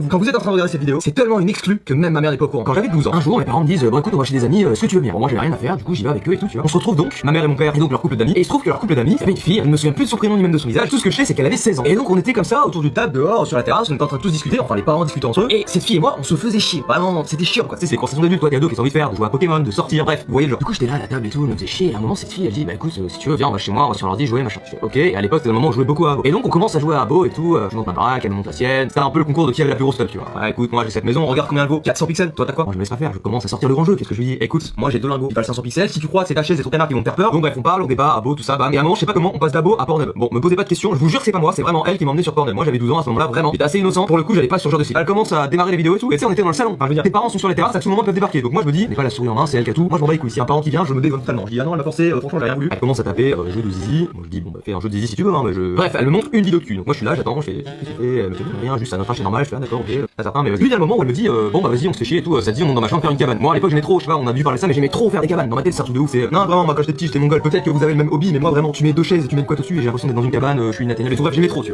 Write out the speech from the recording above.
Quand vous êtes en train de regarder cette vidéo, c'est tellement une exclue que même ma mère n'est pas au courant. Quand j'avais 12 ans, un jour mes parents me disent bon écoute on va chez des amis, est-ce que tu veux venir? Bon moi j'avais rien à faire, du coup j'y vais avec eux et tout tu vois. On se retrouve donc, ma mère et mon père et donc leur couple d'amis, et il se trouve que leur couple d'amis, avait une fille, elle ne me souvient plus de son prénom ni même de son visage, tout ce que je sais c'est qu'elle avait 16 ans. Et donc on était comme ça autour d'une table dehors sur la terrasse, on était en train de tous discuter, enfin les parents discutaient entre eux, et cette fille et moi on se faisait chier, vraiment c'était chiant quoi. Tu sais c'est les conversations d'adultes, toi t'es ado qui a envie de faire, de jouer à Pokémon, de sortir, bref, vous voyez le genre. Du coup j'étais là à la table et tout, on me faisait chier, et à un moment cette fille elle dit bah écoute si tu veux viens on va chez moi, on va sur l'ordi jouer machin. Je fais, ok, et à l'époque c'était le moment où je jouais beaucoup à Abo. Et donc on commence à jouer à Abo et tout, je monte ma baraque, elle monte la sienne, c'était un peu le concours de qui avait la plus grosse table tu vois. Ouais, écoute moi j'ai cette maison, regarde combien elle vaut, 400 pixels, toi t'as quoi? Moi je me laisse pas faire, je commence à sortir le grand jeu, qu'est-ce que je lui dis? Écoute, moi j'ai 2 lingots, qui valent 500 pixels, si tu crois que c'est ta chaise et ton canard qui vont te faire peur, donc bref on parle, on débat, Abo, tout ça, bam, et à un moment je sais pas comment on passe d'Abo à Pornhub. Bon, me posez pas de questions, je vous jure que c'est pas moi, c'est vraiment elle qui m'a emmené sur Pornhub. Moi j'avais 12 ans à ce moment-là, vraiment, j'étais assez innocent, pour le coup j'allais pas sur ce genre de site. Elle commence à démarrer les vidéos et tout, et tu sais on était dans le salon, enfin je veux dire, tes parents sont sur les terrasses, à tout moment peuvent débarquer, donc moi je me dis, n'est pas la souris en main, c'est elle qui a tout, moi je m'en bats les couilles, si un parent qui vient, je me dégonne totalement. Je dis ah non elle m'a forcé, franchement j'ai rien voulu. Elle commence à taper, jeu de zizi, moi je dis bon bah fais un jeu de zizi si tu veux, hein, mais je... Bref, elle me montre une vidéo de cul, donc moi je suis là, j'attends, je fais, elle me fait rien, juste un autre c'est normal, je fais ah d'accord, ok, ça certain, mais puis il y a le moment où elle me dit, bon bah vas-y on se fait chier et tout, ça te dit on monte dans ma chambre faire une cabane. Moi à l'époque j'aimais trop, je sais pas, on a dû parler ça, mais j'aimais trop faire des cabanes, dans ma tête c'est un truc de ouf, c'est, non vraiment moi quand j'étais petit j'étais mongol, peut-être que vous avez le même hobby, mais moi vraiment tu mets 2 chaises et tu mets une couette dessus et j'ai l'impression d'être dans une cabane, je suis inatteignable et tout, bref j'aimais trop tu vois.